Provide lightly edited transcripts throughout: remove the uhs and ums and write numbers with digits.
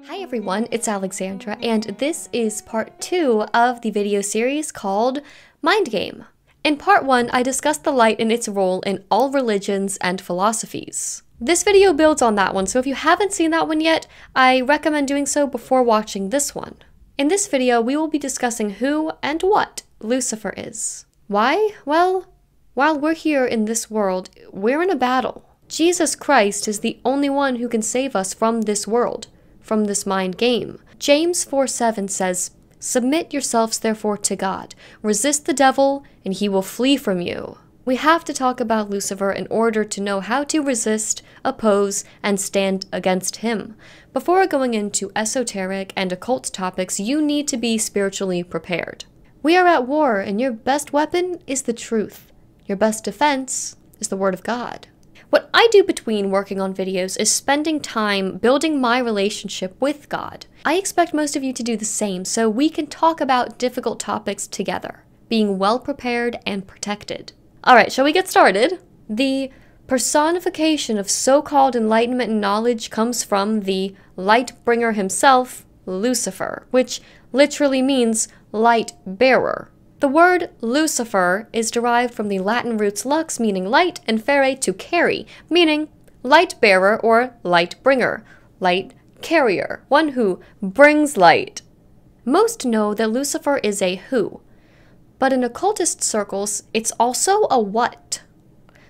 Hi everyone, it's Alexandra, and this is part 2 of the video series called Mind Game. In part 1, I discussed the light and its role in all religions and philosophies. This video builds on that one, so if you haven't seen that one yet, I recommend doing so before watching this one. In this video, we will be discussing who and what Lucifer is. Why? Well, while we're here in this world, we're in a battle. Jesus Christ is the only one who can save us from this world, from this mind game. James 4:7 says, "Submit yourselves therefore to God. Resist the devil, and he will flee from you." We have to talk about Lucifer in order to know how to resist, oppose, and stand against him. Before going into esoteric and occult topics, you need to be spiritually prepared. We are at war, and your best weapon is the truth. Your best defense is the Word of God. What I do between working on videos is spending time building my relationship with God. I expect most of you to do the same so we can talk about difficult topics together, being well prepared and protected. Alright, shall we get started? The personification of so-called enlightenment and knowledge comes from the light bringer himself, Lucifer, which literally means light bearer. The word Lucifer is derived from the Latin roots lux, meaning light, and fere, to carry, meaning light bearer or light bringer, light carrier, one who brings light. Most know that Lucifer is a who, but in occultist circles, it's also a what.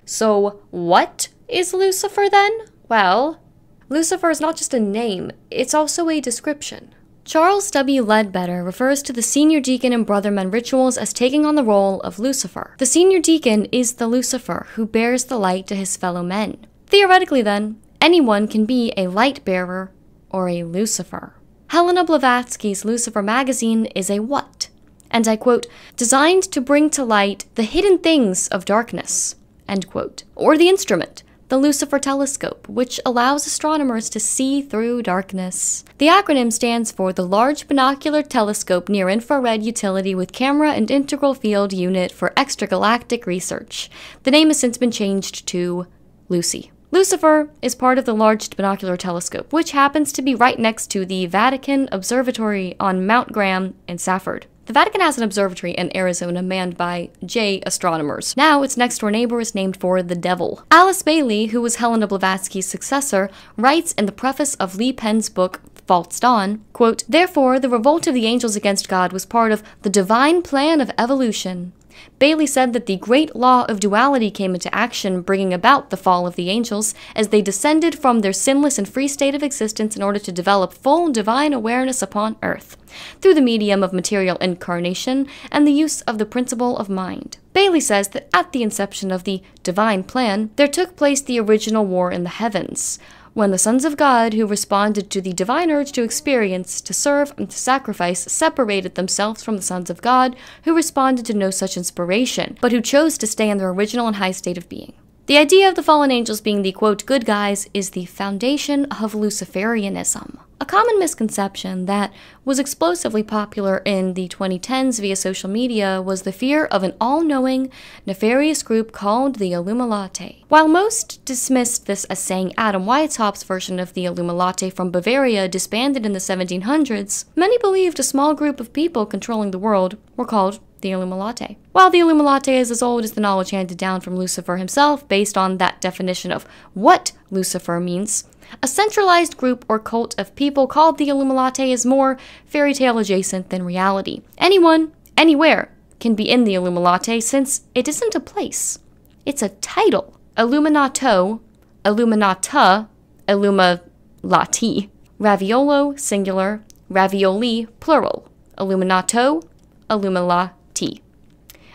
So what is Lucifer then? Well, Lucifer is not just a name, it's also a description. Charles W. Ledbetter refers to the senior deacon in Brothermen rituals as taking on the role of Lucifer. The senior deacon is the Lucifer who bears the light to his fellow men. Theoretically then, anyone can be a light bearer or a Lucifer. Helena Blavatsky's Lucifer magazine is a what? And I quote, "designed to bring to light the hidden things of darkness," end quote. Or the instrument, the Lucifer telescope, which allows astronomers to see through darkness. The acronym stands for the Large Binocular Telescope Near Infrared Utility with Camera and Integral Field Unit for Extragalactic Research. The name has since been changed to Lucy. Lucifer is part of the Large Binocular Telescope, which happens to be right next to the Vatican Observatory on Mount Graham in Safford. The Vatican has an observatory in Arizona manned by J astronomers. Now its next-door neighbor is named for the devil. Alice Bailey, who was Helena Blavatsky's successor, writes in the preface of Lee Penn's book, False Dawn, quote, "Therefore, the revolt of the angels against God was part of the divine plan of evolution." Bailey said that the great law of duality came into action, bringing about the fall of the angels as they descended from their sinless and free state of existence in order to develop full divine awareness upon earth, through the medium of material incarnation and the use of the principle of mind. Bailey says that at the inception of the divine plan, there took place the original war in the heavens, when the sons of God who responded to the divine urge to experience, to serve, and to sacrifice separated themselves from the sons of God who responded to no such inspiration, but who chose to stay in their original and high state of being. The idea of the fallen angels being the, quote, good guys is the foundation of Luciferianism. A common misconception that was explosively popular in the 2010s via social media was the fear of an all-knowing, nefarious group called the Illuminati. While most dismissed this as saying Adam Weishaupt's version of the Illuminati from Bavaria disbanded in the 1700s, many believed a small group of people controlling the world were called the Illuminati. While the Illuminati is as old as the knowledge handed down from Lucifer himself based on that definition of what Lucifer means, a centralized group or cult of people called the Illuminati is more fairy tale adjacent than reality. Anyone, anywhere, can be in the Illuminati since it isn't a place. It's a title. Illuminato, Illuminata, Illumilati. Raviolo, singular. Ravioli, plural. Illuminato, Illumilati.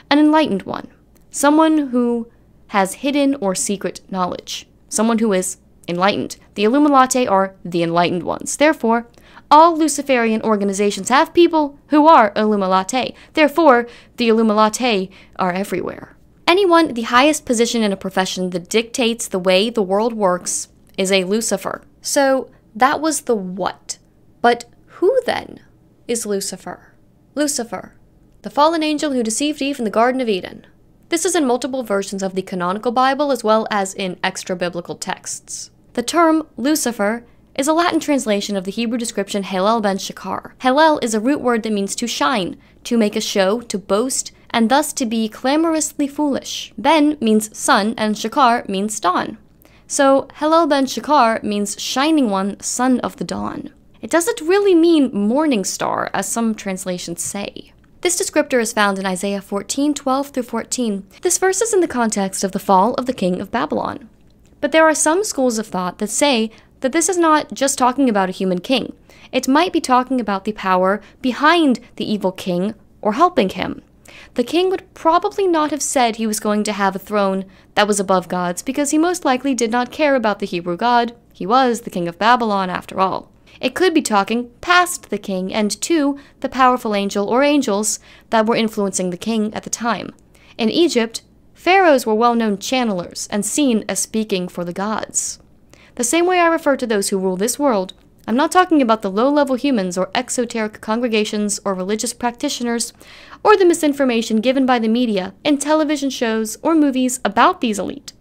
An enlightened one. Someone who has hidden or secret knowledge. Someone who is enlightened. The Illuminati are the enlightened ones. Therefore, all Luciferian organizations have people who are Illuminati. Therefore, the Illuminati are everywhere. Anyone in the highest position in a profession that dictates the way the world works is a Lucifer. So, that was the what. But who then is Lucifer? Lucifer, the fallen angel who deceived Eve in the Garden of Eden. This is in multiple versions of the canonical Bible as well as in extra-biblical texts. The term Lucifer is a Latin translation of the Hebrew description Halel ben Shakar. Halel is a root word that means to shine, to make a show, to boast, and thus to be clamorously foolish. Ben means sun, and Shakar means dawn. So Halel ben Shakar means shining one, son of the dawn. It doesn't really mean morning star, as some translations say. This descriptor is found in Isaiah 14:12-14. This verse is in the context of the fall of the king of Babylon. But there are some schools of thought that say that this is not just talking about a human king. It might be talking about the power behind the evil king or helping him. The king would probably not have said he was going to have a throne that was above God's because he most likely did not care about the Hebrew God. He was the king of Babylon after all. It could be talking past the king and to the powerful angel or angels that were influencing the king at the time. In Egypt, pharaohs were well-known channelers and seen as speaking for the gods. The same way I refer to those who rule this world, I'm not talking about the low-level humans or exoteric congregations or religious practitioners, or the misinformation given by the media in television shows or movies about these elite.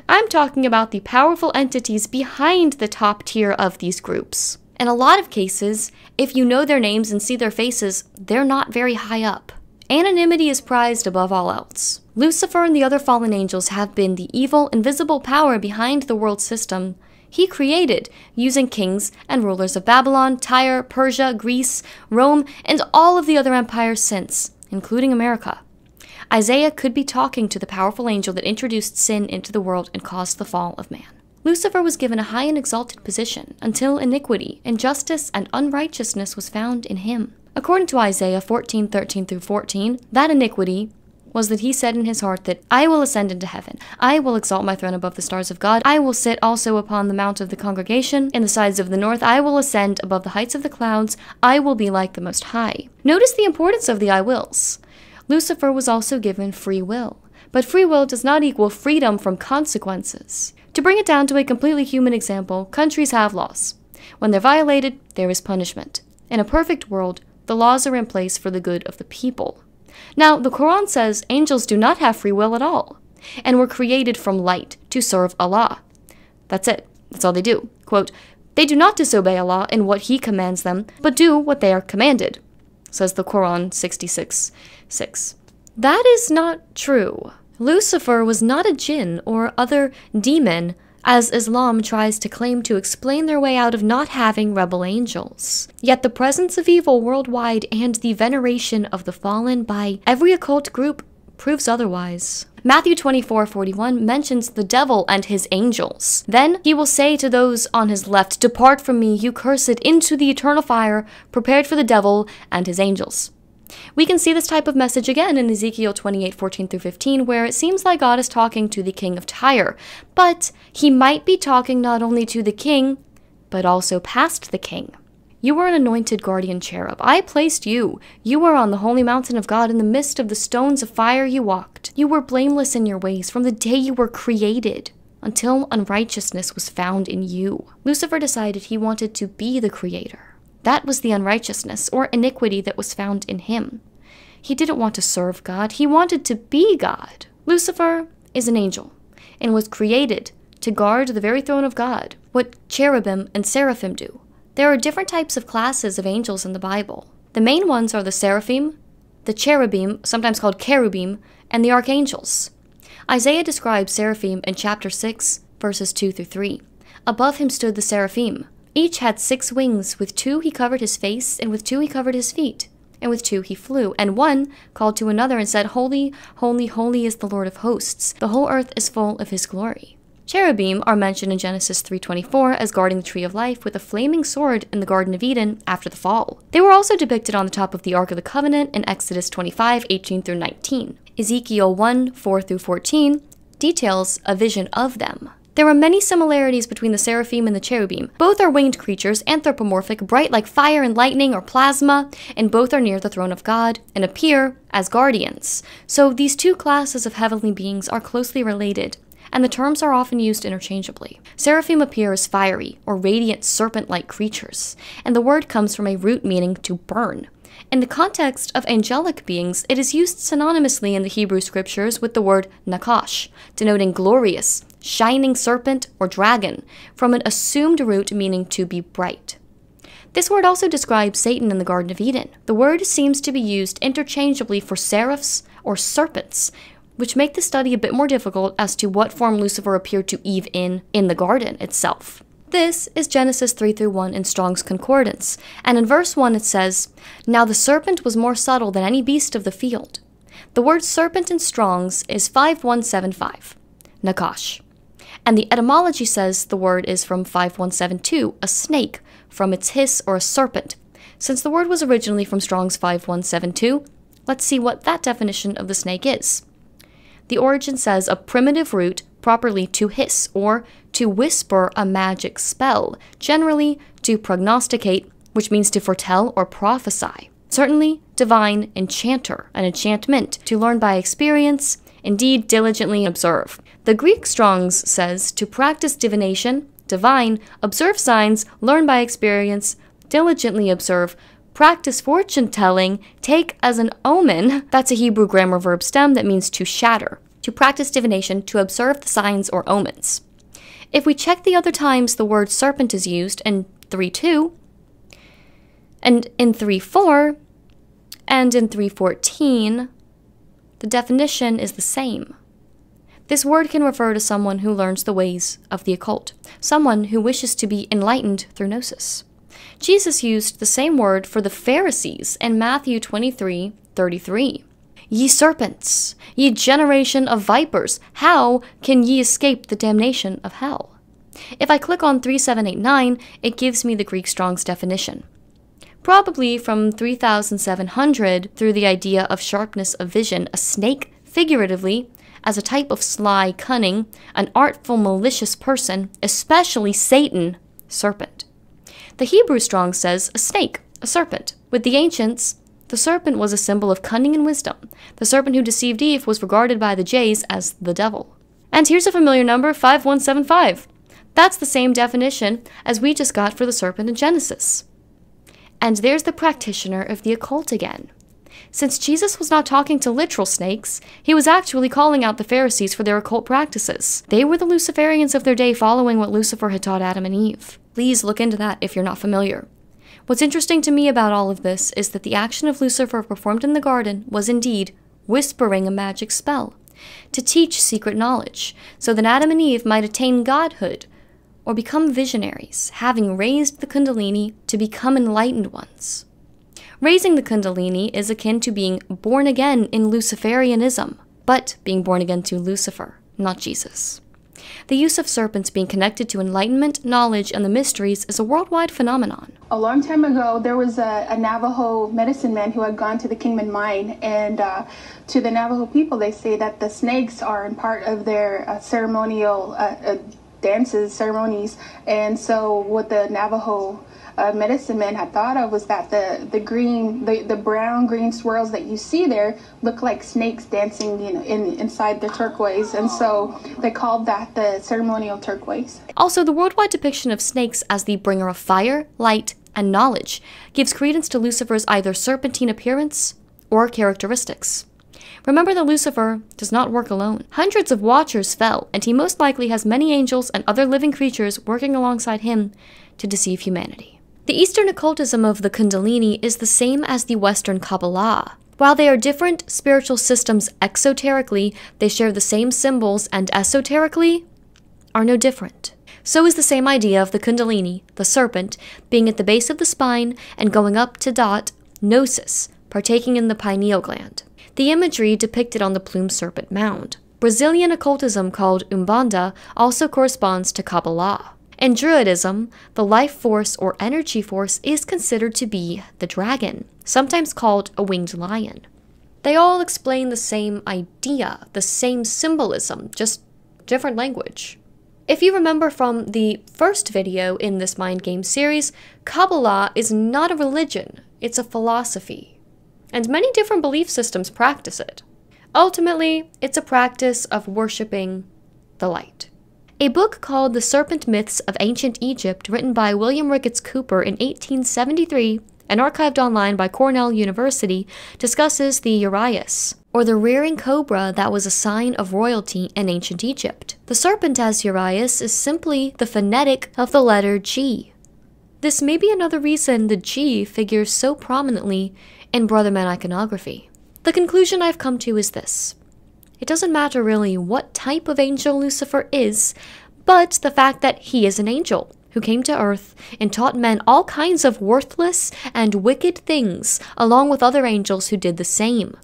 I'm talking about the powerful entities behind the top tier of these groups. In a lot of cases, if you know their names and see their faces, they're not very high up. Anonymity is prized above all else. Lucifer and the other fallen angels have been the evil, invisible power behind the world system he created, using kings and rulers of Babylon, Tyre, Persia, Greece, Rome, and all of the other empires since, including America. Isaiah could be talking to the powerful angel that introduced sin into the world and caused the fall of man. Lucifer was given a high and exalted position until iniquity, injustice, and unrighteousness was found in him. According to Isaiah 14:13-14, that iniquity was that he said in his heart that, I will ascend into heaven. I will exalt my throne above the stars of God. I will sit also upon the mount of the congregation in the sides of the north. I will ascend above the heights of the clouds. I will be like the Most High. Notice the importance of the I wills. Lucifer was also given free will. But free will does not equal freedom from consequences. To bring it down to a completely human example, countries have laws. When they're violated, there is punishment. In a perfect world, the laws are in place for the good of the people. Now, the Quran says angels do not have free will at all, and were created from light to serve Allah. That's it. That's all they do. Quote, they do not disobey Allah in what He commands them, but do what they are commanded, says the Quran 66:6. That is not true. Lucifer was not a jinn or other demon, as Islam tries to claim to explain their way out of not having rebel angels. Yet the presence of evil worldwide and the veneration of the fallen by every occult group proves otherwise. Matthew 24:41 mentions the devil and his angels. Then he will say to those on his left, depart from me, you cursed, into the eternal fire prepared for the devil and his angels. We can see this type of message again in Ezekiel 28:14-15, where it seems like God is talking to the king of Tyre, but he might be talking not only to the king, but also past the king. You were an anointed guardian cherub. I placed you. You were on the holy mountain of God. In the midst of the stones of fire you walked. You were blameless in your ways from the day you were created, until unrighteousness was found in you. Lucifer decided he wanted to be the creator. That was the unrighteousness or iniquity that was found in him. He didn't want to serve God. He wanted to be God. Lucifer is an angel and was created to guard the very throne of God, what cherubim and seraphim do. There are different types of classes of angels in the Bible. The main ones are the seraphim, the cherubim, sometimes called cherubim, and the archangels. Isaiah describes seraphim in chapter 6, verses 2-3. Above him stood the seraphim. Each had 6 wings. With 2 he covered his face, and with 2 he covered his feet, and with 2 he flew. And one called to another and said, Holy, holy, holy is the Lord of hosts. The whole earth is full of his glory. Cherubim are mentioned in Genesis 3:24 as guarding the tree of life with a flaming sword in the Garden of Eden after the fall. They were also depicted on the top of the Ark of the Covenant in Exodus 25:18-19. Ezekiel 1:4-14 details a vision of them. There are many similarities between the seraphim and the cherubim. Both are winged creatures, anthropomorphic, bright like fire and lightning or plasma, and both are near the throne of God and appear as guardians. So these two classes of heavenly beings are closely related, and the terms are often used interchangeably. Seraphim appear as fiery or radiant serpent-like creatures, and the word comes from a root meaning to burn. In the context of angelic beings, it is used synonymously in the Hebrew scriptures with the word nakash, denoting glorious, shining serpent or dragon, from an assumed root meaning to be bright. This word also describes Satan in the Garden of Eden. The word seems to be used interchangeably for seraphs or serpents, which make the study a bit more difficult as to what form Lucifer appeared to Eve in the garden itself. This is Genesis 3-1 in Strong's Concordance, and in verse 1 it says, "Now the serpent was more subtle than any beast of the field." The word serpent in Strong's is 5175, nakash. And the etymology says the word is from 5172, a snake, from its hiss or a serpent. Since the word was originally from Strong's 5172, let's see what that definition of the snake is. The origin says a primitive root, properly to hiss, or to whisper a magic spell, generally to prognosticate, which means to foretell or prophesy. Certainly, divine enchanter, an enchantment, to learn by experience, indeed diligently observe. The Greek Strong's says to practice divination, divine, observe signs, learn by experience, diligently observe, practice fortune-telling, take as an omen. That's a Hebrew grammar verb stem that means to shatter. To practice divination, to observe the signs or omens. If we check the other times the word serpent is used in 3:2, and in 3:4, and in 3:14, the definition is the same. This word can refer to someone who learns the ways of the occult, someone who wishes to be enlightened through gnosis. Jesus used the same word for the Pharisees in Matthew 23:33. "Ye serpents, ye generation of vipers, how can ye escape the damnation of hell?" If I click on 3789, it gives me the Greek Strong's definition. Probably from 3700 through the idea of sharpness of vision, a snake, figuratively, as a type of sly cunning, an artful malicious person, especially Satan, serpent. The Hebrew Strong says a snake, a serpent. With the ancients, the serpent was a symbol of cunning and wisdom. The serpent who deceived Eve was regarded by the Jays as the devil. And here's a familiar number, 5175. That's the same definition as we just got for the serpent in Genesis. And there's the practitioner of the occult again. Since Jesus was not talking to literal snakes, he was actually calling out the Pharisees for their occult practices. They were the Luciferians of their day, following what Lucifer had taught Adam and Eve. Please look into that if you're not familiar. What's interesting to me about all of this is that the action of Lucifer performed in the garden was indeed whispering a magic spell, to teach secret knowledge, so that Adam and Eve might attain godhood, or become visionaries, having raised the Kundalini to become enlightened ones. Raising the Kundalini is akin to being born again in Luciferianism, but being born again to Lucifer, not Jesus. The use of serpents being connected to enlightenment, knowledge, and the mysteries is a worldwide phenomenon. A long time ago, there was a Navajo medicine man who had gone to the Kingman mine, and to the Navajo people, they say that the snakes are in part of their ceremonial dances, ceremonies, and so what the Navajo medicine man had thought of was that the brown green swirls that you see there look like snakes dancing, inside the turquoise, and so they called that the ceremonial turquoise. Also, the worldwide depiction of snakes as the bringer of fire, light, and knowledge gives credence to Lucifer's either serpentine appearance or characteristics. Remember that Lucifer does not work alone. Hundreds of watchers fell, and he most likely has many angels and other living creatures working alongside him to deceive humanity. The Eastern occultism of the Kundalini is the same as the Western Kabbalah. While they are different spiritual systems exoterically, they share the same symbols and esoterically are no different. So is the same idea of the Kundalini, the serpent, being at the base of the spine and going up to dot, gnosis, partaking in the pineal gland. The imagery depicted on the plumed serpent mound. Brazilian occultism called Umbanda also corresponds to Kabbalah. In Druidism, the life force or energy force is considered to be the dragon, sometimes called a winged lion. They all explain the same idea, the same symbolism, just different language. If you remember from the first video in this mind game series, Kabbalah is not a religion, it's a philosophy. And many different belief systems practice it. Ultimately, it's a practice of worshipping the light. A book called The Serpent Myths of Ancient Egypt, written by William Ricketts Cooper in 1873, and archived online by Cornell University, discusses the uraeus, or the rearing cobra that was a sign of royalty in ancient Egypt. The serpent as uraeus is simply the phonetic of the letter G. This may be another reason the G figures so prominently in Brother Man iconography. The conclusion I've come to is this. It doesn't matter really what type of angel Lucifer is, but the fact that he is an angel who came to earth and taught men all kinds of worthless and wicked things, along with other angels who did the same.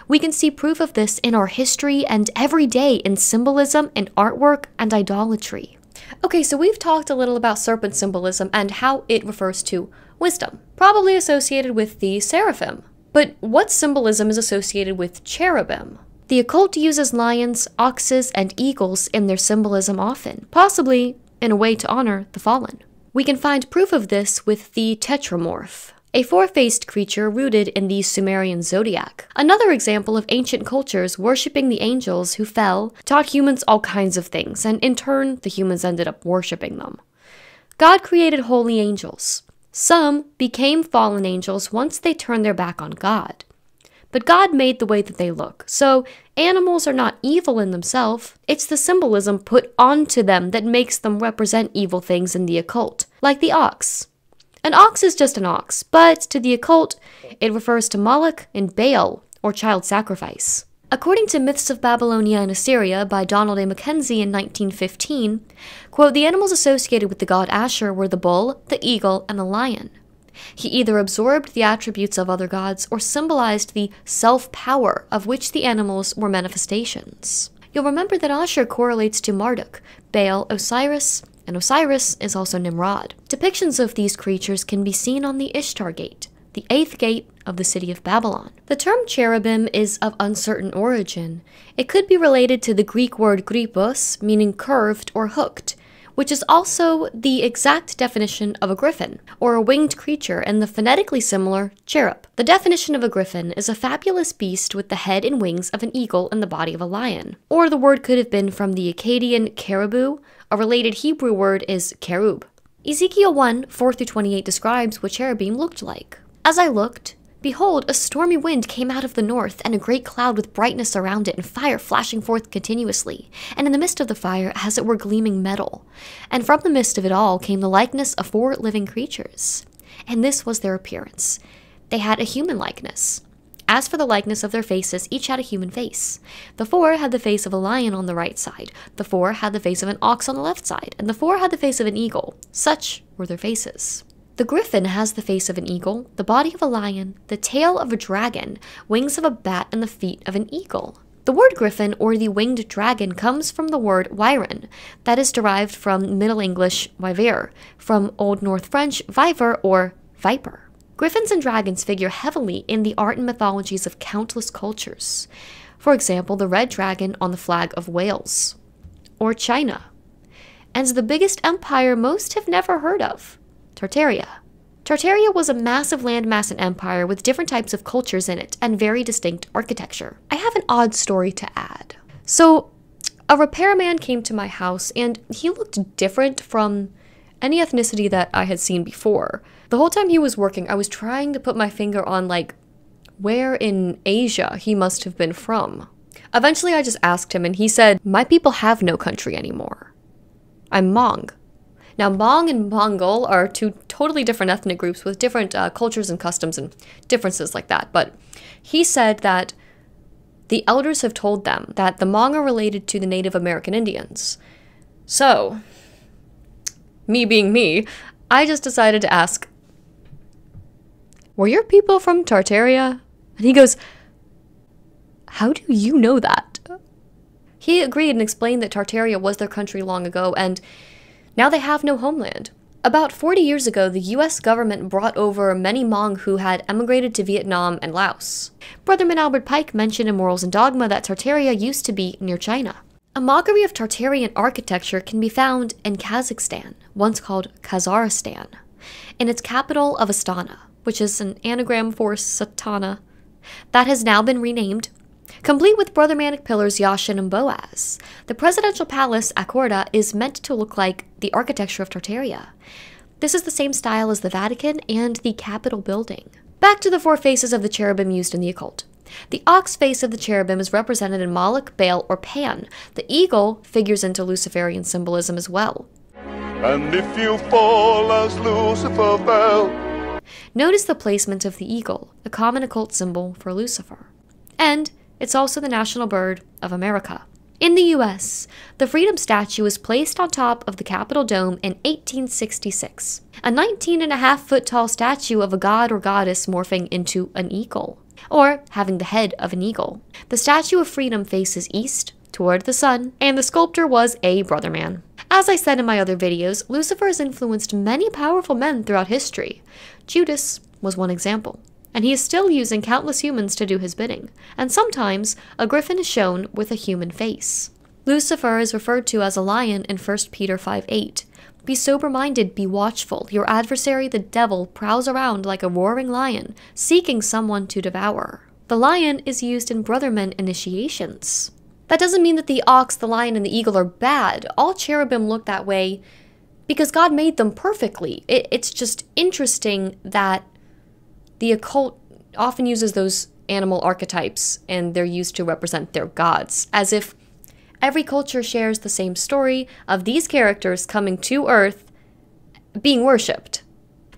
We can see proof of this in our history and every day in symbolism and artwork and idolatry. Okay, so we've talked a little about serpent symbolism and how it refers to wisdom, probably associated with the seraphim. But what symbolism is associated with cherubim? The occult uses lions, oxes, and eagles in their symbolism often, possibly in a way to honor the fallen. We can find proof of this with the tetramorph, a four-faced creature rooted in the Sumerian zodiac. Another example of ancient cultures worshipping the angels who fell, taught humans all kinds of things, and in turn, the humans ended up worshipping them. God created holy angels. Some became fallen angels once they turned their back on God. But God made the way that they look, so animals are not evil in themselves. It's the symbolism put onto them that makes them represent evil things in the occult, like the ox. An ox is just an ox, but to the occult, it refers to Moloch and Baal, or child sacrifice. According to Myths of Babylonia and Assyria by Donald A. Mackenzie in 1915, quote, the animals associated with the god Asher were the bull, the eagle, and the lion. He either absorbed the attributes of other gods or symbolized the self-power of which the animals were manifestations. You'll remember that Asher correlates to Marduk, Baal, Osiris, and Osiris is also Nimrod. Depictions of these creatures can be seen on the Ishtar Gate, the 8th gate of the city of Babylon. The term cherubim is of uncertain origin. It could be related to the Greek word grypos, meaning curved or hooked, which is also the exact definition of a griffin, or a winged creature, and the phonetically similar cherub. The definition of a griffin is a fabulous beast with the head and wings of an eagle and the body of a lion. Or the word could have been from the Akkadian caribou. A related Hebrew word is kerub. Ezekiel 1, 4-28 describes what cherubim looked like. As I looked, behold, a stormy wind came out of the north, and a great cloud with brightness around it, and fire flashing forth continuously. And in the midst of the fire, as it were gleaming metal. And from the midst of it all came the likeness of 4 living creatures. And this was their appearance. They had a human likeness. As for the likeness of their faces, each had a human face. The 4 had the face of a lion on the right side, the 4 had the face of an ox on the left side, and the 4 had the face of an eagle. Such were their faces. The griffin has the face of an eagle, the body of a lion, the tail of a dragon, wings of a bat, and the feet of an eagle. The word griffin, or the winged dragon, comes from the word wyren, that is derived from Middle English wyver, from Old North French viver or viper. Griffins and dragons figure heavily in the art and mythologies of countless cultures. For example, the red dragon on the flag of Wales, or China, and the biggest empire most have never heard of, Tartaria. Tartaria was a massive landmass and empire with different types of cultures in it and very distinct architecture. I have an odd story to add. So, a repairman came to my house and he looked different from any ethnicity that I had seen before. The whole time he was working, I was trying to put my finger on, like, where in Asia he must have been from. Eventually I just asked him and he said, my people have no country anymore. I'm Hmong. Now, Hmong and Mongol are 2 totally different ethnic groups with different cultures and customs and differences like that. But he said that the elders have told them that the Hmong are related to the Native American Indians. So, me being me, I just decided to ask, were your people from Tartaria? And he goes, how do you know that? He agreed and explained that Tartaria was their country long ago, and now they have no homeland. About 40 years ago, the US government brought over many Hmong who had emigrated to Vietnam and Laos. Brotherman Albert Pike mentioned in Morals and Dogma that Tartaria used to be near China. A mockery of Tartarian architecture can be found in Kazakhstan, once called Khazaristan, in its capital of Astana, which is an anagram for Satana, that has now been renamed, complete with brothermanic pillars Yashin and Boaz. The presidential palace, Akorda, is meant to look like the architecture of Tartaria. This is the same style as the Vatican and the Capitol building. Back to the 4 faces of the cherubim used in the occult. The ox face of the cherubim is represented in Moloch, Baal, or Pan. The eagle figures into Luciferian symbolism as well. And if you fall as Lucifer fell. Notice the placement of the eagle, a common occult symbol for Lucifer. And it's also the national bird of America. In the US, the Freedom Statue was placed on top of the Capitol Dome in 1866. A 19.5-foot tall statue of a god or goddess morphing into an eagle, or having the head of an eagle. The Statue of Freedom faces east, toward the sun, and the sculptor was a brother man. As I said in my other videos, Lucifer has influenced many powerful men throughout history. Judas was one example, and he is still using countless humans to do his bidding, and sometimes a griffin is shown with a human face. Lucifer is referred to as a lion in 1 Peter 5:8. Be sober-minded, be watchful. Your adversary, the devil, prowls around like a roaring lion, seeking someone to devour. The lion is used in brothermen initiations. That doesn't mean that the ox, the lion, and the eagle are bad. All cherubim look that way because God made them perfectly. It's just interesting that the occult often uses those animal archetypes and they're used to represent their gods, as if every culture shares the same story of these characters coming to Earth being worshipped.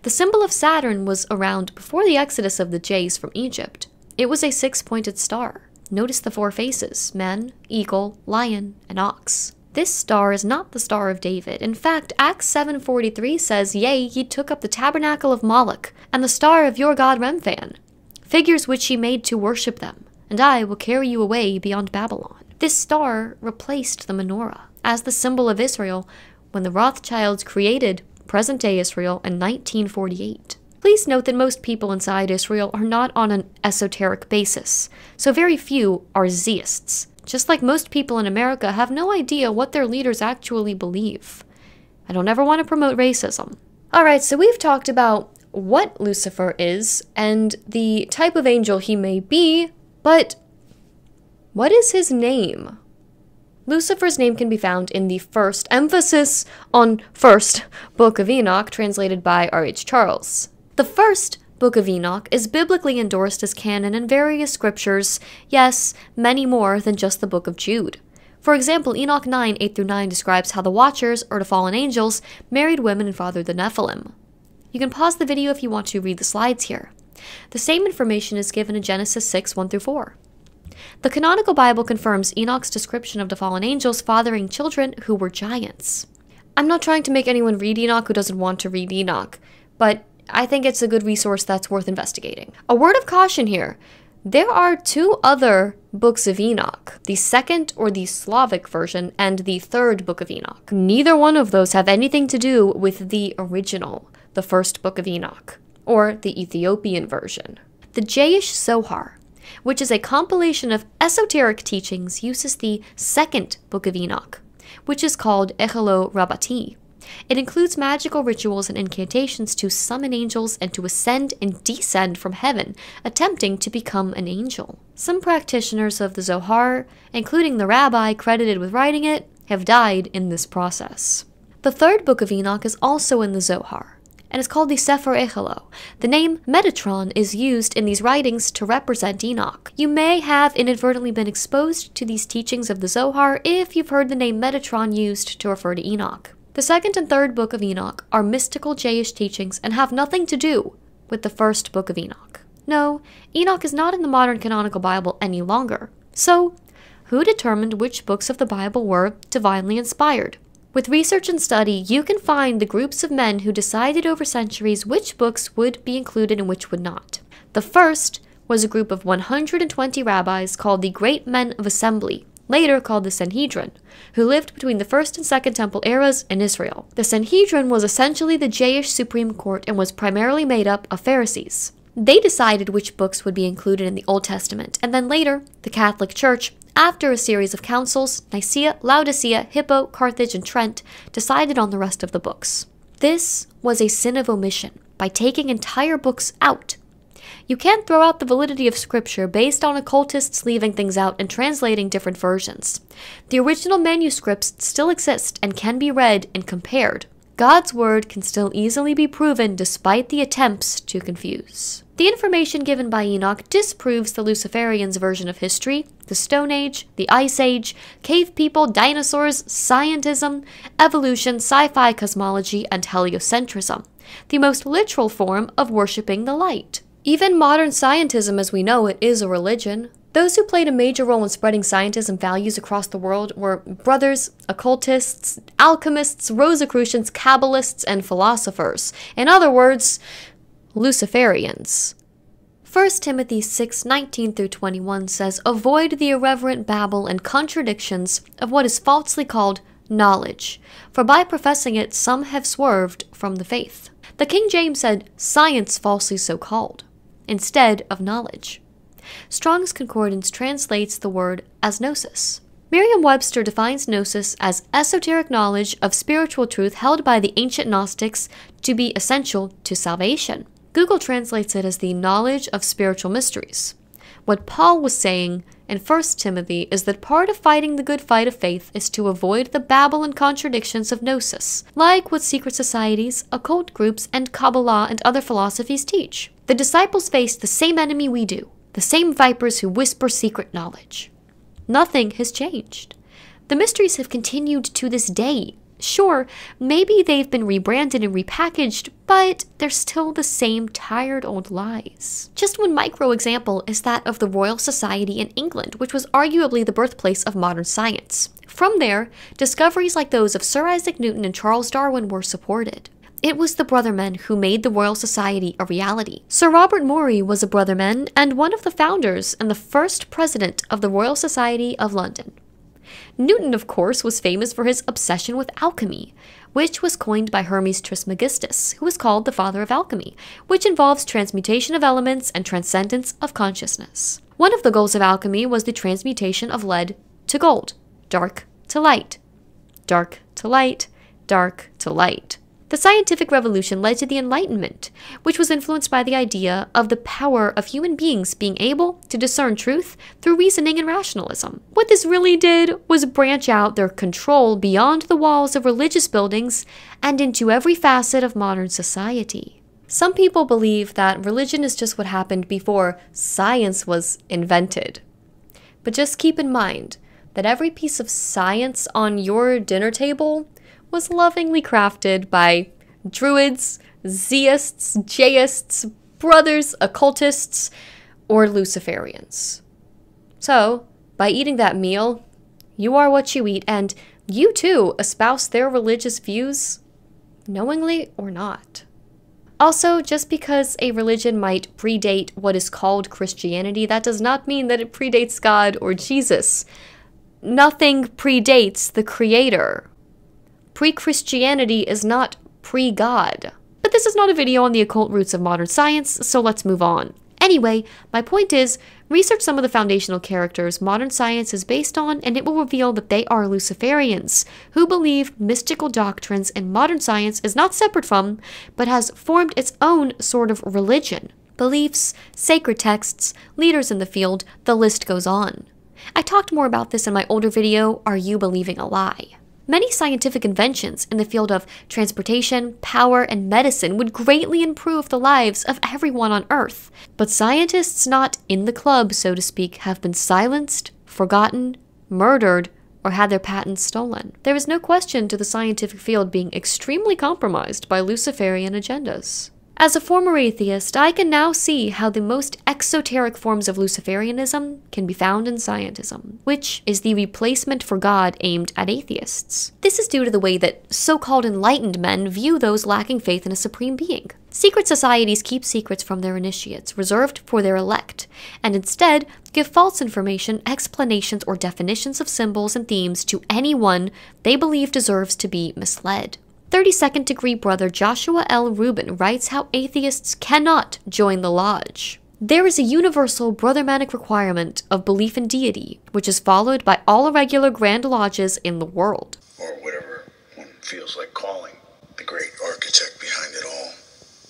The symbol of Saturn was around before the exodus of the Jays from Egypt. It was a 6-pointed star. Notice the 4 faces: man, eagle, lion, and ox. This star is not the Star of David. In fact, Acts 7:43 says, "Yea, ye took up the tabernacle of Moloch, and the star of your god Remphan, figures which ye made to worship them, and I will carry you away beyond Babylon." This star replaced the menorah as the symbol of Israel when the Rothschilds created present-day Israel in 1948. Please note that most people inside Israel are not on an esoteric basis, so very few are zeists. Just like most people in America have no idea what their leaders actually believe. I don't ever want to promote racism. Alright, so we've talked about what Lucifer is and the type of angel he may be, but what is his name? Lucifer's name can be found in the first, emphasis on first, book of Enoch, translated by R.H. Charles. The first Book of Enoch is biblically endorsed as canon in various scriptures, yes, many more than just the Book of Jude. For example, Enoch 9:8-9 describes how the Watchers, or the fallen angels, married women and fathered the Nephilim. You can pause the video if you want to read the slides here. The same information is given in Genesis 6:1-4. The canonical Bible confirms Enoch's description of the fallen angels fathering children who were giants. I'm not trying to make anyone read Enoch who doesn't want to read Enoch, but I think it's a good resource that's worth investigating. A word of caution here. There are 2 other books of Enoch, the second or the Slavic version and the third Book of Enoch. Neither one of those have anything to do with the original, the first Book of Enoch, or the Ethiopian version. The Jayish Zohar, which is a compilation of esoteric teachings, uses the second Book of Enoch, which is called Echelo Rabbati. It includes magical rituals and incantations to summon angels and to ascend and descend from heaven, attempting to become an angel. Some practitioners of the Zohar, including the rabbi credited with writing it, have died in this process. The third Book of Enoch is also in the Zohar, and is called the Sefer Echelo. The name Metatron is used in these writings to represent Enoch. You may have inadvertently been exposed to these teachings of the Zohar if you've heard the name Metatron used to refer to Enoch. The second and third Book of Enoch are mystical Jayish teachings and have nothing to do with the first Book of Enoch. No, Enoch is not in the modern canonical Bible any longer. So, who determined which books of the Bible were divinely inspired? With research and study, you can find the groups of men who decided over centuries which books would be included and which would not. The first was a group of 120 rabbis called the Great Men of Assembly, later called the Sanhedrin, who lived between the First and Second Temple eras in Israel. The Sanhedrin was essentially the Jayish Supreme Court and was primarily made up of Pharisees. They decided which books would be included in the Old Testament, and then later, the Catholic Church, after a series of councils, Nicaea, Laodicea, Hippo, Carthage, and Trent, decided on the rest of the books. This was a sin of omission, by taking entire books out. You can't throw out the validity of scripture based on occultists leaving things out and translating different versions. The original manuscripts still exist and can be read and compared. God's word can still easily be proven despite the attempts to confuse. The information given by Enoch disproves the Luciferians' version of history, the Stone Age, the Ice Age, cave people, dinosaurs, scientism, evolution, sci-fi cosmology, and heliocentrism, the most literal form of worshipping the light. Even modern scientism as we know it is a religion. Those who played a major role in spreading scientism values across the world were brothers, occultists, alchemists, Rosicrucians, Kabbalists, and philosophers. In other words, Luciferians. 1 Timothy 6:19-21 says, "Avoid the irreverent babble and contradictions of what is falsely called knowledge, for by professing it some have swerved from the faith." The King James said, "science falsely so called," instead of knowledge. Strong's Concordance translates the word as gnosis. Merriam-Webster defines gnosis as esoteric knowledge of spiritual truth held by the ancient Gnostics to be essential to salvation. Google translates it as the knowledge of spiritual mysteries. What Paul was saying in 1 Timothy is that part of fighting the good fight of faith is to avoid the babble and contradictions of gnosis, like what secret societies, occult groups, and Kabbalah and other philosophies teach. The disciples faced the same enemy we do, the same vipers who whisper secret knowledge. Nothing has changed. The mysteries have continued to this day. Sure, maybe they've been rebranded and repackaged, but they're still the same tired old lies. Just one micro example is that of the Royal Society in England, which was arguably the birthplace of modern science. From there, discoveries like those of Sir Isaac Newton and Charles Darwin were supported. It was the Brothermen who made the Royal Society a reality. Sir Robert Morley was a Brotherman and one of the founders and the first president of the Royal Society of London. Newton, of course, was famous for his obsession with alchemy, which was coined by Hermes Trismegistus, who was called the father of alchemy, which involves transmutation of elements and transcendence of consciousness. One of the goals of alchemy was the transmutation of lead to gold, dark to light, dark to light, dark to light. The scientific revolution led to the Enlightenment, which was influenced by the idea of the power of human beings being able to discern truth through reasoning and rationalism. What this really did was branch out their control beyond the walls of religious buildings and into every facet of modern society. Some people believe that religion is just what happened before science was invented. But just keep in mind that every piece of science on your dinner table was lovingly crafted by druids, zeists, jaists, brothers, occultists, or Luciferians. So, by eating that meal, you are what you eat, and you too espouse their religious views, knowingly or not. Also, just because a religion might predate what is called Christianity, that does not mean that it predates God or Jesus. Nothing predates the Creator. Pre-Christianity is not pre-God. But this is not a video on the occult roots of modern science, so let's move on. Anyway, my point is, research some of the foundational characters modern science is based on, and it will reveal that they are Luciferians, who believe mystical doctrines and modern science is not separate from, but has formed its own sort of religion. Beliefs, sacred texts, leaders in the field, the list goes on. I talked more about this in my older video, Are You Believing a Lie? Many scientific inventions in the field of transportation, power, and medicine would greatly improve the lives of everyone on Earth. But scientists not in the club, so to speak, have been silenced, forgotten, murdered, or had their patents stolen. There is no question to the scientific field being extremely compromised by Luciferian agendas. As a former atheist, I can now see how the most exoteric forms of Luciferianism can be found in scientism, which is the replacement for God aimed at atheists. This is due to the way that so-called enlightened men view those lacking faith in a supreme being. Secret societies keep secrets from their initiates, reserved for their elect, and instead give false information, explanations, or definitions of symbols and themes to anyone they believe deserves to be misled. 32nd degree brother Joshua L. Rubin writes how atheists cannot join the lodge. There is a universal brothermanic requirement of belief in deity, which is followed by all irregular grand lodges in the world. Or whatever one feels like calling the great architect behind it all.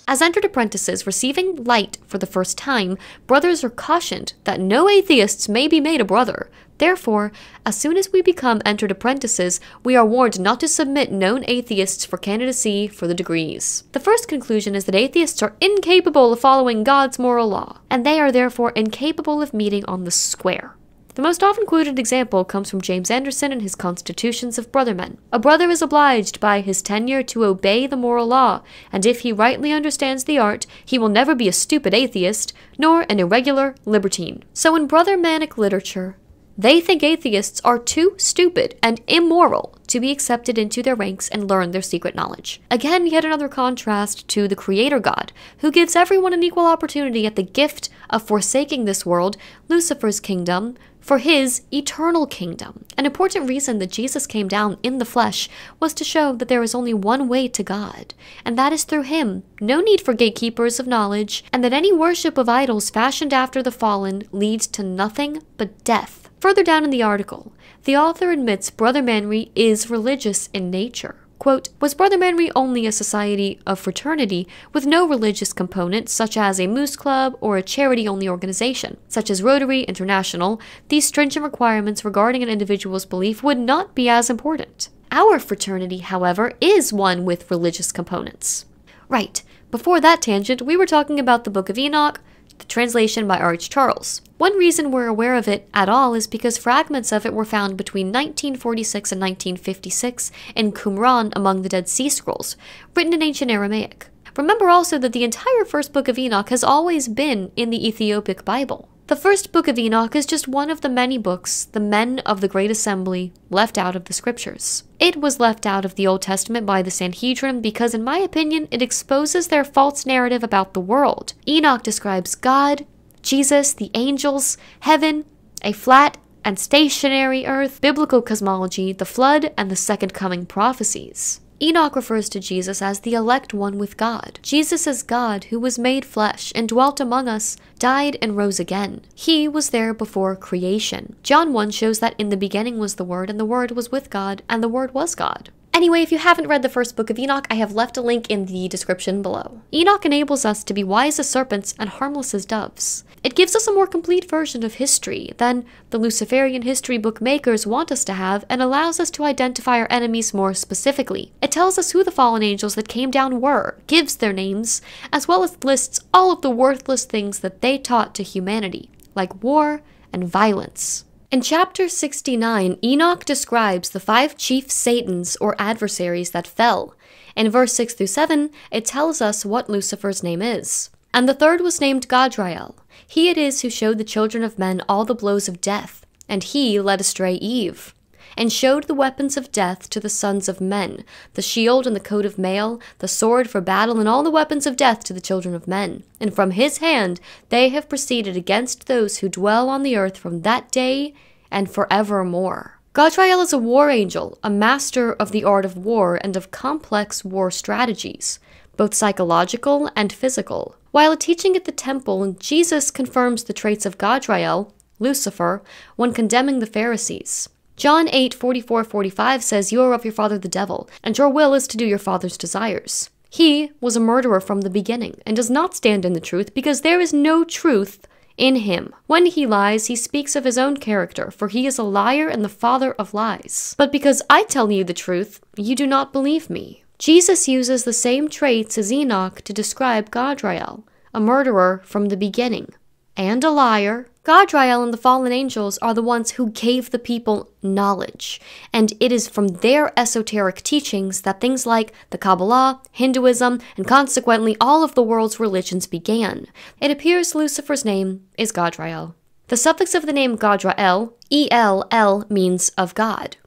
As entered apprentices receiving light for the first time, brothers are cautioned that no atheists may be made a brother. Therefore, as soon as we become entered apprentices, we are warned not to submit known atheists for candidacy for the degrees. The first conclusion is that atheists are incapable of following God's moral law, and they are therefore incapable of meeting on the square. The most often quoted example comes from James Anderson in his Constitutions of Brothermen. A brother is obliged by his tenure to obey the moral law, and if he rightly understands the art, he will never be a stupid atheist, nor an irregular libertine. So in brothermanic literature, they think atheists are too stupid and immoral to be accepted into their ranks and learn their secret knowledge. Again, yet another contrast to the Creator God, who gives everyone an equal opportunity at the gift of forsaking this world, Lucifer's kingdom, for his eternal kingdom. An important reason that Jesus came down in the flesh was to show that there is only one way to God, and that is through him. No need for gatekeepers of knowledge, and that any worship of idols fashioned after the fallen leads to nothing but death. Further down in the article, the author admits brothermanry is religious in nature. Quote, was brothermanry only a society of fraternity with no religious component, such as a moose club or a charity-only organization, such as Rotary International, these stringent requirements regarding an individual's belief would not be as important. Our fraternity, however, is one with religious components. Right, before that tangent, we were talking about the Book of Enoch, the translation by R.H. Charles. One reason we're aware of it at all is because fragments of it were found between 1946 and 1956 in Qumran among the Dead Sea Scrolls, written in ancient Aramaic. Remember also that the entire first book of Enoch has always been in the Ethiopic Bible. The first book of Enoch is just one of the many books the men of the Great Assembly left out of the scriptures. It was left out of the Old Testament by the Sanhedrin because, in my opinion, it exposes their false narrative about the world. Enoch describes God, Jesus, the angels, heaven, a flat and stationary earth, biblical cosmology, the flood, and the second coming prophecies. Enoch refers to Jesus as the elect one with God. Jesus is God who was made flesh and dwelt among us, died and rose again. He was there before creation. John 1 shows that in the beginning was the Word, and the Word was with God, and the Word was God. Anyway, if you haven't read the first book of Enoch, I have left a link in the description below. Enoch enables us to be wise as serpents and harmless as doves. It gives us a more complete version of history than the Luciferian history book makers want us to have, and allows us to identify our enemies more specifically. It tells us who the fallen angels that came down were, gives their names, as well as lists all of the worthless things that they taught to humanity, like war and violence. In chapter 69, Enoch describes the 5 chief Satans or adversaries that fell. In verse 6 through 7, it tells us what Lucifer's name is. And the third was named Gadrael. He it is who showed the children of men all the blows of death, and he led astray Eve, and showed the weapons of death to the sons of men, the shield and the coat of mail, the sword for battle, and all the weapons of death to the children of men. And from his hand they have proceeded against those who dwell on the earth from that day and forevermore. Gadrael is a war angel, a master of the art of war and of complex war strategies, both psychological and physical. While teaching at the temple, Jesus confirms the traits of Gadrael, Lucifer, when condemning the Pharisees. John 8:44-45 says, "You are of your father the devil, and your will is to do your father's desires." He was a murderer from the beginning, and does not stand in the truth, because there is no truth in him. When he lies, he speaks of his own character, for he is a liar and the father of lies. But because I tell you the truth, you do not believe me. Jesus uses the same traits as Enoch to describe Gadrael, a murderer from the beginning, and a liar. Gadrael and the fallen angels are the ones who gave the people knowledge, and it is from their esoteric teachings that things like the Kabbalah, Hinduism, and consequently all of the world's religions began. It appears Lucifer's name is Gadrael. The suffix of the name Gadrael, E-L-L, means of God.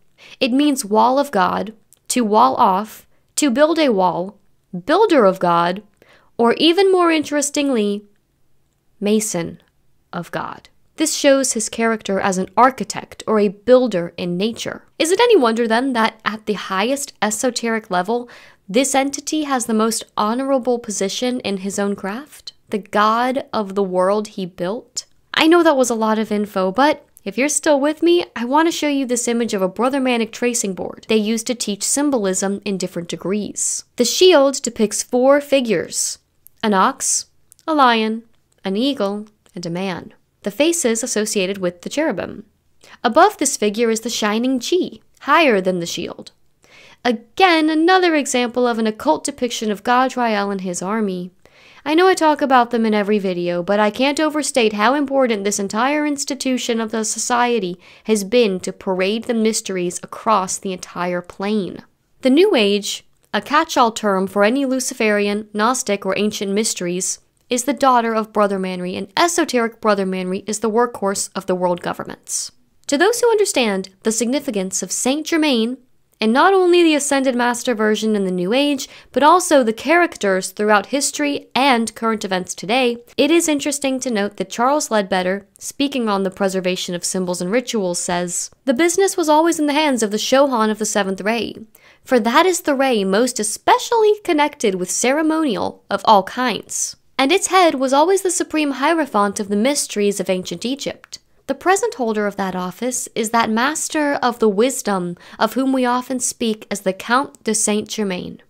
It means wall of God, to wall off, to build a wall, builder of God, or even more interestingly, mason of God. This shows his character as an architect or a builder in nature. Is it any wonder then that at the highest esoteric level, this entity has the most honorable position in his own craft? The God of the world he built? I know that was a lot of info, but if you're still with me, I want to show you this image of a brothermanic tracing board they use to teach symbolism in different degrees. The shield depicts 4 figures: an ox, a lion, an eagle, and a man. The faces associated with the cherubim. Above this figure is the shining Chi, higher than the shield. Again, another example of an occult depiction of God Rael and his army. I know I talk about them in every video, but I can't overstate how important this entire institution of the society has been to parade the mysteries across the entire plane. The New Age, a catch-all term for any Luciferian, Gnostic, or ancient mysteries, is the daughter of Brother Manry, and esoteric Brother Manry is the workhorse of the world governments. To those who understand the significance of Saint Germain, and not only the Ascended Master version in the New Age, but also the characters throughout history and current events today, it is interesting to note that Charles Ledbetter, speaking on the preservation of symbols and rituals, says, "The business was always in the hands of the Shohan of the Seventh Ray, for that is the ray most especially connected with ceremonial of all kinds. And its head was always the supreme hierophant of the mysteries of ancient Egypt. The present holder of that office is that master of the wisdom of whom we often speak as the Count de Saint-Germain,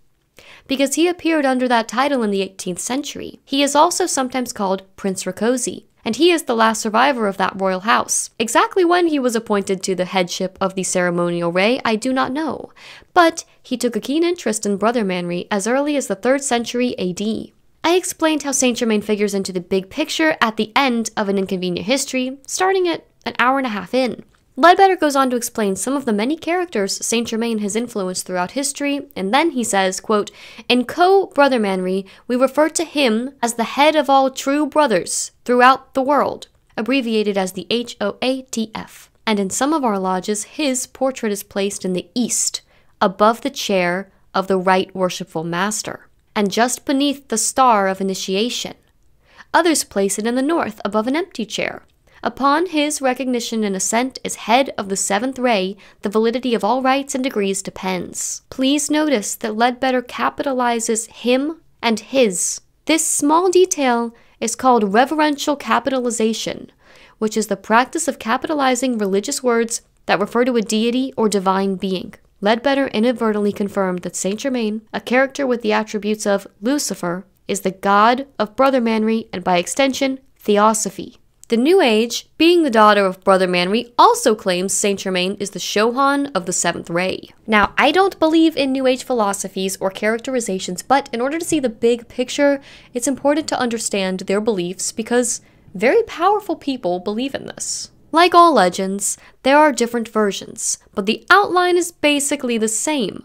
because he appeared under that title in the 18th century. He is also sometimes called Prince Rakosi, and he is the last survivor of that royal house. Exactly when he was appointed to the headship of the ceremonial ray, I do not know, but he took a keen interest in Brother Manry as early as the 3rd century AD. I explained how Saint Germain figures into the big picture at the end of An Inconvenient History, starting at an hour and a half in. Ledbetter goes on to explain some of the many characters Saint Germain has influenced throughout history, and then he says, quote, "In Brother Manry, we refer to him as the head of all true brothers throughout the world, abbreviated as the HOATF. And in some of our lodges, his portrait is placed in the east, above the chair of the Right Worshipful Master, and just beneath the star of initiation. Others place it in the north, above an empty chair. Upon his recognition and ascent as head of the 7th ray, the validity of all rights and degrees depends." Please notice that Ledbetter capitalizes him and his. This small detail is called reverential capitalization, which is the practice of capitalizing religious words that refer to a deity or divine being. Ledbetter inadvertently confirmed that Saint Germain, a character with the attributes of Lucifer, is the god of Brother Manry and by extension, Theosophy. The New Age, being the daughter of Brother Manry, also claims Saint Germain is the Shohan of the 7th ray. Now, I don't believe in New Age philosophies or characterizations, but in order to see the big picture, it's important to understand their beliefs because very powerful people believe in this. Like all legends, there are different versions, but the outline is basically the same.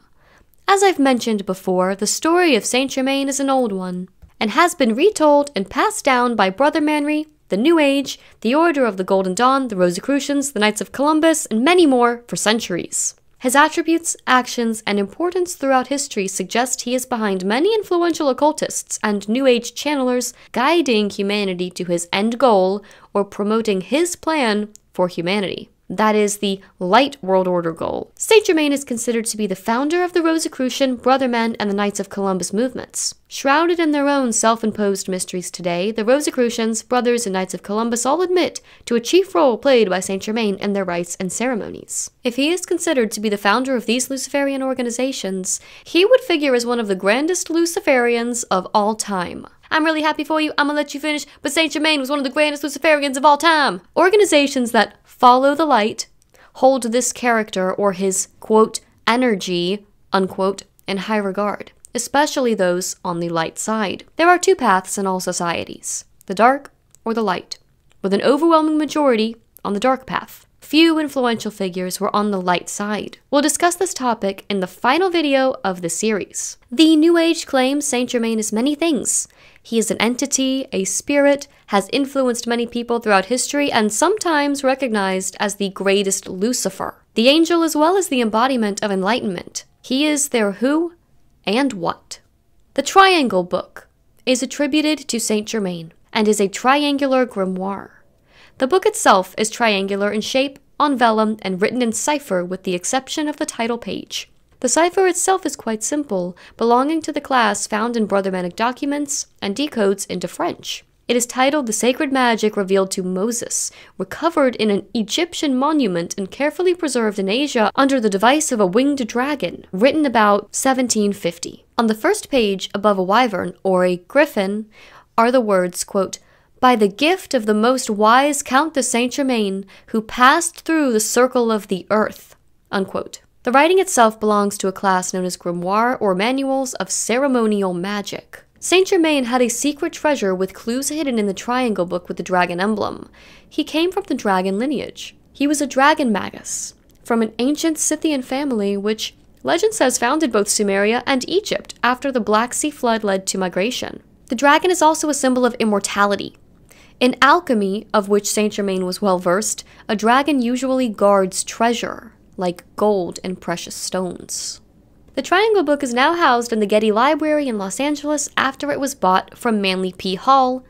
As I've mentioned before, the story of Saint Germain is an old one, and has been retold and passed down by Brother Manry, the New Age, the Order of the Golden Dawn, the Rosicrucians, the Knights of Columbus, and many more for centuries. His attributes, actions, and importance throughout history suggest he is behind many influential occultists and New Age channelers guiding humanity to his end goal or promoting his plan for humanity. That is the Light World Order goal. Saint Germain is considered to be the founder of the Rosicrucian, Brother Men, and the Knights of Columbus movements. Shrouded in their own self-imposed mysteries today, the Rosicrucians, Brothers, and Knights of Columbus all admit to a chief role played by Saint Germain in their rites and ceremonies. If he is considered to be the founder of these Luciferian organizations, he would figure as one of the grandest Luciferians of all time. I'm really happy for you, I'm gonna let you finish, but Saint Germain was one of the grandest Luciferians of all time. Organizations that follow the light hold this character or his, quote, energy, unquote, in high regard, especially those on the light side. There are two paths in all societies, the dark or the light, with an overwhelming majority on the dark path. Few influential figures were on the light side. We'll discuss this topic in the final video of the series. The New Age claims Saint Germain is many things. He is an entity, a spirit, has influenced many people throughout history, and sometimes recognized as the greatest Lucifer, the angel as well as the embodiment of enlightenment. He is their who and what. The Triangle Book is attributed to Saint Germain and is a triangular grimoire. The book itself is triangular in shape, on vellum, and written in cipher with the exception of the title page. The cipher itself is quite simple, belonging to the class found in Brothermanic documents and decodes into French. It is titled The Sacred Magic Revealed to Moses, recovered in an Egyptian monument and carefully preserved in Asia under the device of a winged dragon, written about 1750. On the first page, above a wyvern, or a griffin, are the words, quote, "By the gift of the most wise Count de Saint-Germain, who passed through the circle of the earth," unquote. The writing itself belongs to a class known as grimoire or manuals of ceremonial magic. Saint-Germain had a secret treasure with clues hidden in the triangle book with the dragon emblem. He came from the dragon lineage. He was a dragon magus, from an ancient Scythian family which legend says founded both Sumeria and Egypt after the Black Sea flood led to migration. The dragon is also a symbol of immortality. In alchemy, of which Saint-Germain was well versed, a dragon usually guards treasure, like gold and precious stones. The Triangle Book is now housed in the Getty Library in Los Angeles after it was bought from Manly P. Hall,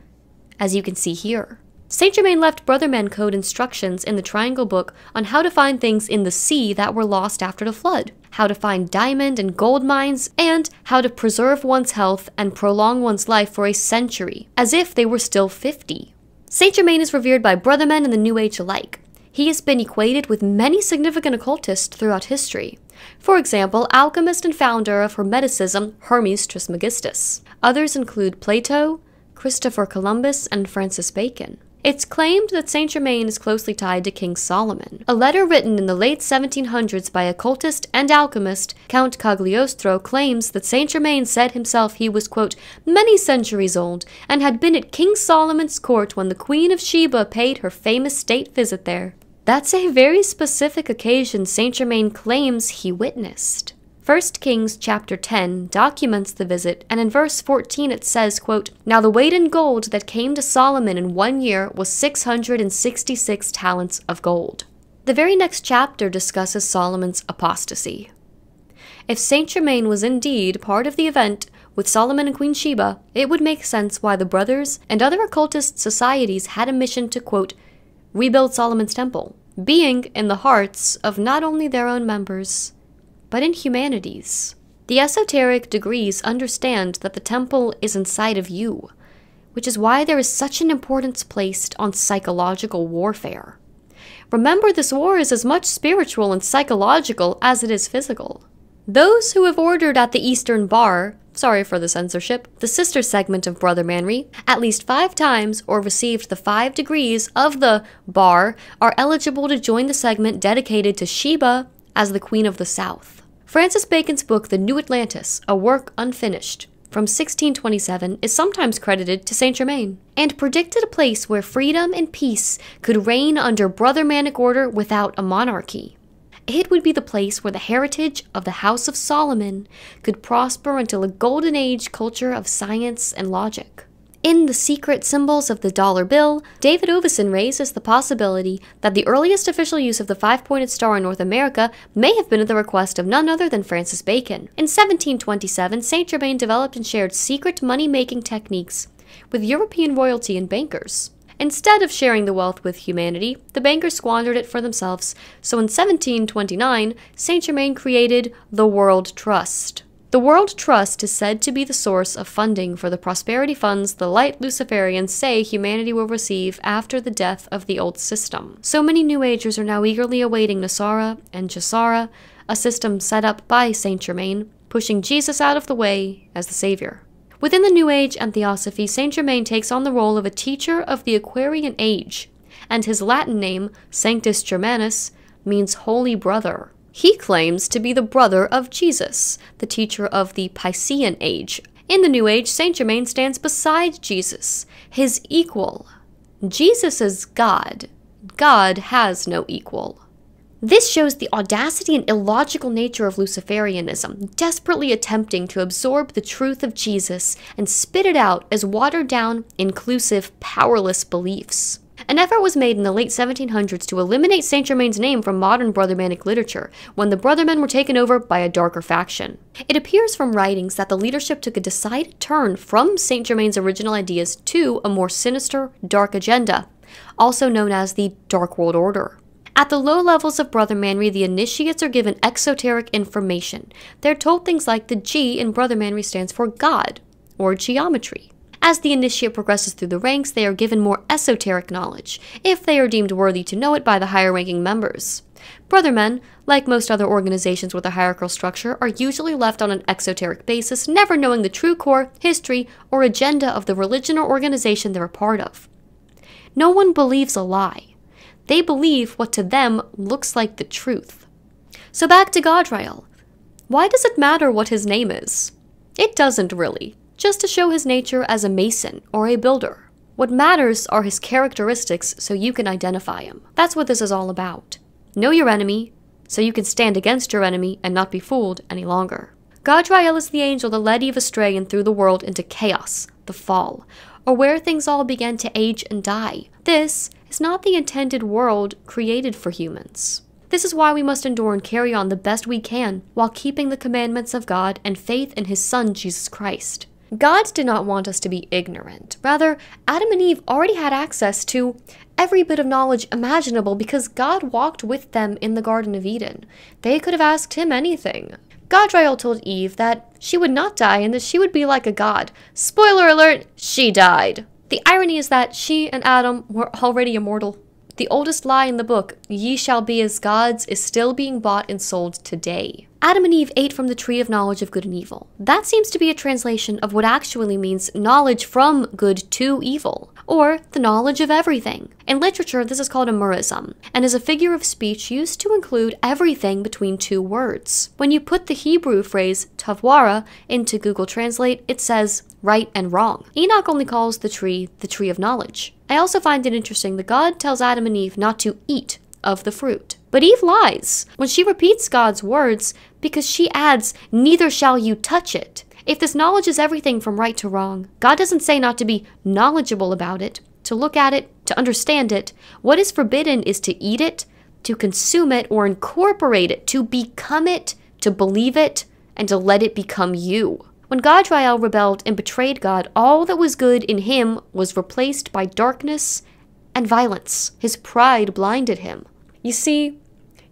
as you can see here. Saint-Germain left Brotherman Code instructions in the Triangle Book on how to find things in the sea that were lost after the flood, how to find diamond and gold mines, and how to preserve one's health and prolong one's life for a century, as if they were still 50. Saint-Germain is revered by Brothermen and the New Age alike. He has been equated with many significant occultists throughout history. For example, alchemist and founder of Hermeticism, Hermes Trismegistus. Others include Plato, Christopher Columbus, and Francis Bacon. It's claimed that Saint-Germain is closely tied to King Solomon. A letter written in the late 1700s by occultist and alchemist Count Cagliostro claims that Saint-Germain said himself he was, quote, "many centuries old, and had been at King Solomon's court when the Queen of Sheba paid her famous state visit there." That's a very specific occasion Saint-Germain claims he witnessed. 1 Kings chapter 10 documents the visit, and in verse 14 it says, quote, "Now the weight in gold that came to Solomon in 1 year was 666 talents of gold." The very next chapter discusses Solomon's apostasy. If Saint-Germain was indeed part of the event with Solomon and Queen Sheba, it would make sense why the brothers and other occultist societies had a mission to, quote, "rebuild Solomon's temple," being in the hearts of not only their own members, but in humanity's. The esoteric degrees understand that the temple is inside of you, which is why there is such an importance placed on psychological warfare. Remember, this war is as much spiritual and psychological as it is physical. Those who have ordered at the Eastern Bar, sorry for the censorship, the sister segment of Brother Manry, at least 5 times or received the 5 degrees of the bar are eligible to join the segment dedicated to Sheba as the Queen of the South. Francis Bacon's book, The New Atlantis, a work unfinished, from 1627, is sometimes credited to Saint-Germain, and predicted a place where freedom and peace could reign under Brothermanic order without a monarchy. It would be the place where the heritage of the House of Solomon could prosper until a golden age culture of science and logic. In The Secret Symbols of the Dollar Bill, David Ovison raises the possibility that the earliest official use of the 5-pointed star in North America may have been at the request of none other than Francis Bacon. In 1727, Saint-Germain developed and shared secret money-making techniques with European royalty and bankers. Instead of sharing the wealth with humanity, the bankers squandered it for themselves, so in 1729, Saint-Germain created the World Trust. The World Trust is said to be the source of funding for the prosperity funds the light Luciferians say humanity will receive after the death of the old system. So many New Agers are now eagerly awaiting Nasara and Jasara, a system set up by Saint-Germain, pushing Jesus out of the way as the savior. Within the New Age and Theosophy, Saint-Germain takes on the role of a teacher of the Aquarian Age, and his Latin name, Sanctus Germanus, means holy brother. He claims to be the brother of Jesus, the teacher of the Piscean Age. In the New Age, Saint-Germain stands beside Jesus, his equal. Jesus is God. God has no equal. This shows the audacity and illogical nature of Luciferianism, desperately attempting to absorb the truth of Jesus and spit it out as watered-down, inclusive, powerless beliefs. An effort was made in the late 1700s to eliminate Saint-Germain's name from modern Brothermanic literature, when the Brothermen were taken over by a darker faction. It appears from writings that the leadership took a decided turn from Saint-Germain's original ideas to a more sinister, dark agenda, also known as the Dark World Order. At the low levels of Brothermanry, the initiates are given exoteric information. They're told things like the G in Brothermanry stands for God, or geometry. As the initiate progresses through the ranks, they are given more esoteric knowledge, if they are deemed worthy to know it by the higher-ranking members. Brothermen, like most other organizations with a hierarchical structure, are usually left on an exoteric basis, never knowing the true core, history, or agenda of the religion or organization they're a part of. No one believes a lie. They believe what to them looks like the truth. So back to Godriel. Why does it matter what his name is? It doesn't really, just to show his nature as a mason or a builder. What matters are his characteristics so you can identify him. That's what this is all about. Know your enemy, so you can stand against your enemy and not be fooled any longer. Godriel is the angel that led Eve astray and threw the world into chaos, the fall, or where things all began to age and die. This is not the intended world created for humans. This is why we must endure and carry on the best we can while keeping the commandments of God and faith in His Son, Jesus Christ. God did not want us to be ignorant. Rather, Adam and Eve already had access to every bit of knowledge imaginable because God walked with them in the Garden of Eden. They could have asked Him anything. Godriel told Eve that she would not die and that she would be like a god. Spoiler alert, she died. The irony is that she and Adam were already immortal. The oldest lie in the book, "Ye shall be as gods," is still being bought and sold today. Adam and Eve ate from the tree of knowledge of good and evil. That seems to be a translation of what actually means knowledge from good to evil, or the knowledge of everything. In literature, this is called a merism, and is a figure of speech used to include everything between two words. When you put the Hebrew phrase tavwara into Google Translate, it says right and wrong. Enoch only calls the tree of knowledge. I also find it interesting that God tells Adam and Eve not to eat of the fruit. But Eve lies when she repeats God's words because she adds, "Neither shall you touch it." If this knowledge is everything from right to wrong, God doesn't say not to be knowledgeable about it, to look at it, to understand it. What is forbidden is to eat it, to consume it, or incorporate it, to become it, to believe it, and to let it become you. When Godriel rebelled and betrayed God, all that was good in him was replaced by darkness and violence. His pride blinded him. You see,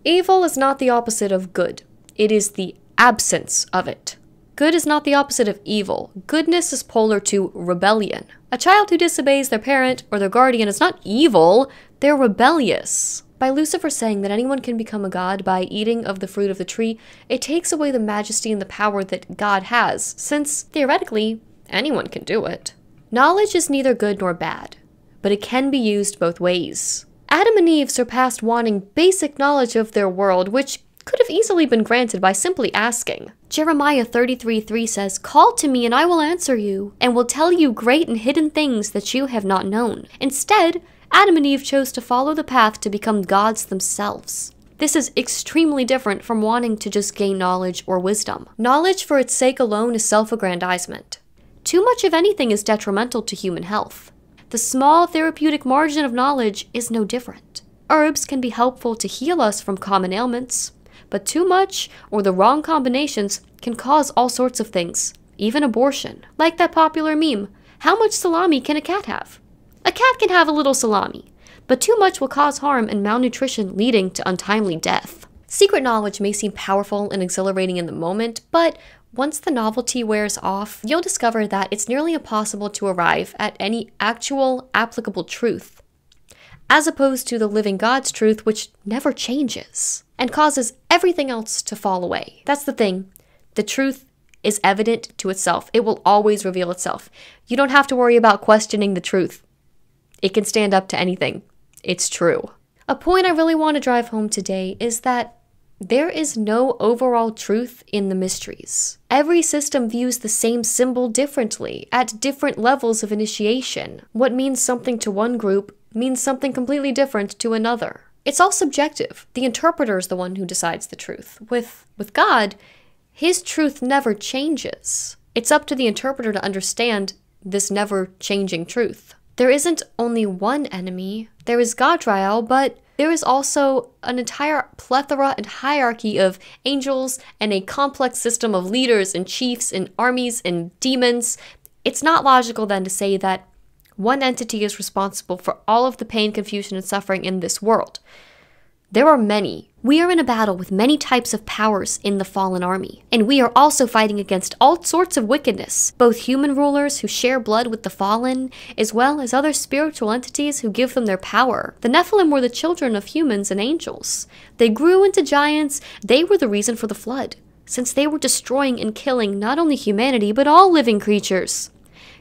evil is not the opposite of good. It is the absence of it. Good is not the opposite of evil. Goodness is polar to rebellion. A child who disobeys their parent or their guardian is not evil, they're rebellious. By Lucifer saying that anyone can become a god by eating of the fruit of the tree, it takes away the majesty and the power that God has, since, theoretically, anyone can do it. Knowledge is neither good nor bad, but it can be used both ways. Adam and Eve surpassed wanting basic knowledge of their world, which could have easily been granted by simply asking. Jeremiah 33:3 says, "Call to me and I will answer you, and will tell you great and hidden things that you have not known." Instead, Adam and Eve chose to follow the path to become gods themselves. This is extremely different from wanting to just gain knowledge or wisdom. Knowledge for its sake alone is self-aggrandizement. Too much of anything is detrimental to human health. The small therapeutic margin of knowledge is no different. Herbs can be helpful to heal us from common ailments, but too much or the wrong combinations can cause all sorts of things, even abortion. Like that popular meme, how much salami can a cat have? A cat can have a little salami, but too much will cause harm and malnutrition leading to untimely death. Secret knowledge may seem powerful and exhilarating in the moment, but once the novelty wears off, you'll discover that it's nearly impossible to arrive at any actual applicable truth, as opposed to the living God's truth, which never changes and causes everything else to fall away. That's the thing. The truth is evident to itself. It will always reveal itself. You don't have to worry about questioning the truth. It can stand up to anything. It's true. A point I really want to drive home today is that there is no overall truth in the mysteries. Every system views the same symbol differently, at different levels of initiation. What means something to one group means something completely different to another. It's all subjective. The interpreter is the one who decides the truth. With God, His truth never changes. It's up to the interpreter to understand this never-changing truth. There isn't only one enemy. There is Godriel, but there is also an entire plethora and hierarchy of angels and a complex system of leaders and chiefs and armies and demons. It's not logical then to say that one entity is responsible for all of the pain, confusion, and suffering in this world. There are many. We are in a battle with many types of powers in the fallen army, and we are also fighting against all sorts of wickedness, both human rulers who share blood with the fallen, as well as other spiritual entities who give them their power. The Nephilim were the children of humans and angels. They grew into giants. They were the reason for the flood, since they were destroying and killing not only humanity, but all living creatures.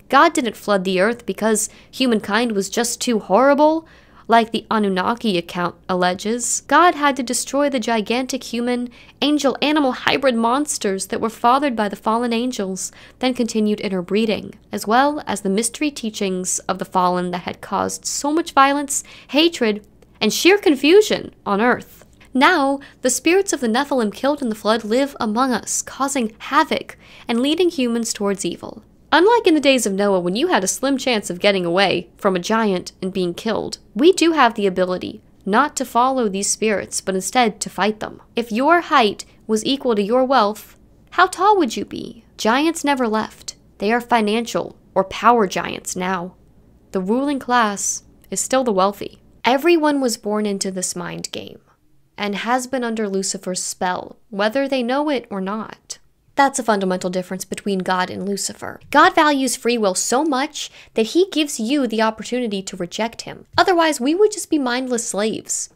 God didn't flood the earth because humankind was just too horrible, like the Anunnaki account alleges. God had to destroy the gigantic human, angel-animal hybrid monsters that were fathered by the fallen angels, then continued interbreeding, as well as the mystery teachings of the fallen that had caused so much violence, hatred, and sheer confusion on earth. Now, the spirits of the Nephilim killed in the flood live among us, causing havoc and leading humans towards evil. Unlike in the days of Noah, when you had a slim chance of getting away from a giant and being killed, we do have the ability not to follow these spirits, but instead to fight them. If your height was equal to your wealth, how tall would you be? Giants never left. They are financial or power giants now. The ruling class is still the wealthy. Everyone was born into this mind game and has been under Lucifer's spell, whether they know it or not. That's a fundamental difference between God and Lucifer. God values free will so much that he gives you the opportunity to reject him. Otherwise, we would just be mindless slaves.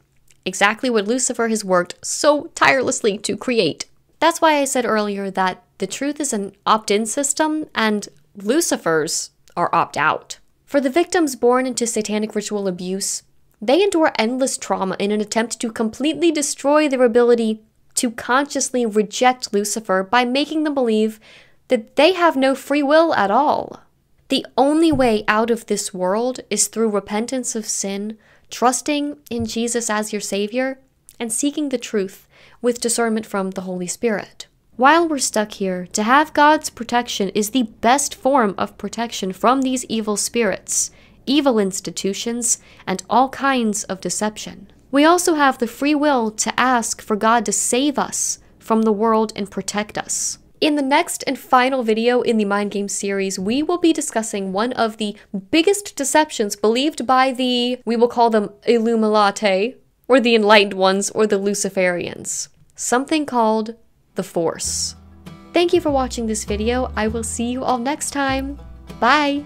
Exactly what Lucifer has worked so tirelessly to create. That's why I said earlier that the truth is an opt-in system and Lucifer's are opt-out. For the victims born into satanic ritual abuse, they endure endless trauma in an attempt to completely destroy their ability to consciously reject Lucifer by making them believe that they have no free will at all. The only way out of this world is through repentance of sin, trusting in Jesus as your Savior, and seeking the truth with discernment from the Holy Spirit. While we're stuck here, to have God's protection is the best form of protection from these evil spirits, evil institutions, and all kinds of deception. We also have the free will to ask for God to save us from the world and protect us. In the next and final video in the Mind Game series, we will be discussing one of the biggest deceptions believed by the, we will call them Illuminati, or the Enlightened Ones, or the Luciferians. Something called the Force. Thank you for watching this video. I will see you all next time. Bye!